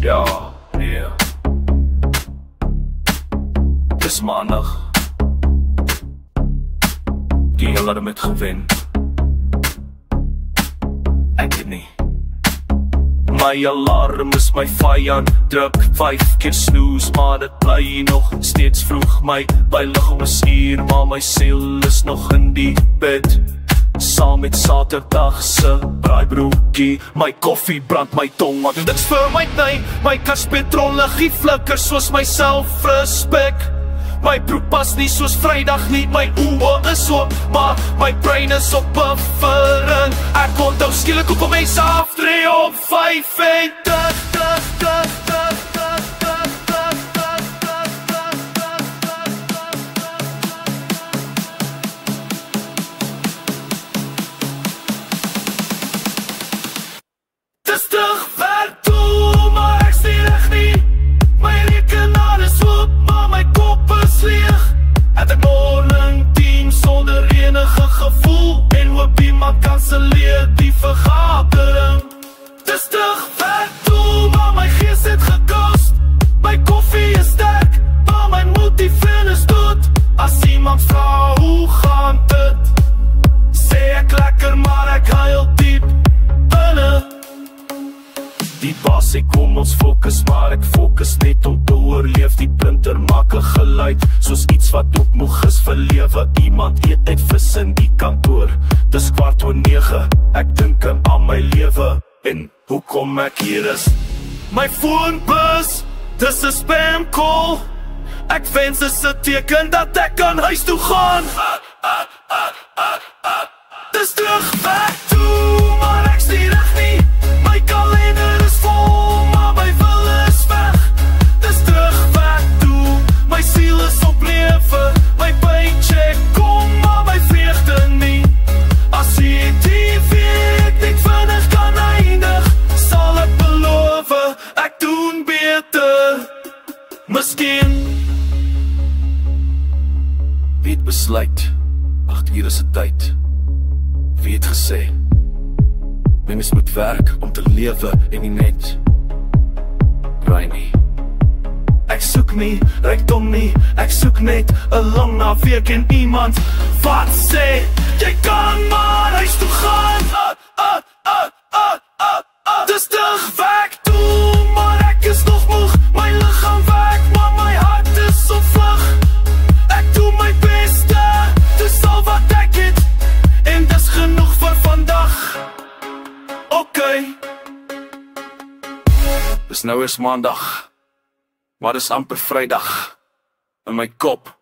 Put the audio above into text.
Ja, nee. Dis maandag. Die hele hadden met gewen. Ek weet nie. My alarm is my vyand. Druk 5 keer snoes, maar dit bly nog steeds vroeg. My byliggaam is hier, maar my siel is nog in die bed. Saam met Saterdagse braaibroekie. My koffie brand my tong, maar dit's vir my tyd. My kaspetrol liggie flikker soos my selfrespek. My broek pas nie soos Vrydag nie. My oë is oop, maar my brein is op buffering. Ek onthou skielik hoekom mense aftree op 5 en dis terug werk toe, maar ek sê reg nie. My rekenaar is oop, maar my kop is leeg. Het ek morning team sonder enige gevoel, en hoop iemand kanselleer die vergadering. Dis terug werk toe, maar my gees het gekost. My koffie is sterk, maar my multivan is dood. As iemand vra hoe gaan dit, sê ek lekker, maar ek huil diep binne. Die baas sê kom ons fokus, maar ek fokus net om te oorleef. Die printer maak 'n geluid, soos iets wat ook moeg is vir lewe. Iemand eet net vis in die kantoor, dis 8:15. Ek dink aan my lewe, en hoekom ek hier is. My phone buzz, dis 'n spam call. Ek wens dis 'n teken dat ek kan huis toe gaan. Dis terug werk toe, maar ek sê reg nie. My kalender is vol, maar my wil is weg. Dis terug werk toe, my siel is op lewe. My paycheck kom, maar my vreugde nie. As die week net vinnig kan eindig, sal ek beloof, ek doen beter. Miskien wie het besluit, 8 uur is 'n tyd. Wie het gesê mens moet werk om te lewe en nie net ry nie. Ek soek nie rykdom nie, ek soek net 'n lang naweek en iemand wat sê jy kan maar huis toe gaan. Dis terug werk toe, maar ek is nog moeg. My liggaam werk, maar my hart is op vlug. Ek doen my beste, dis al wat ek het, en dis genoeg vir vandag. Okay. Dis nou is maandag, maar dis amper Vrydag. In my kop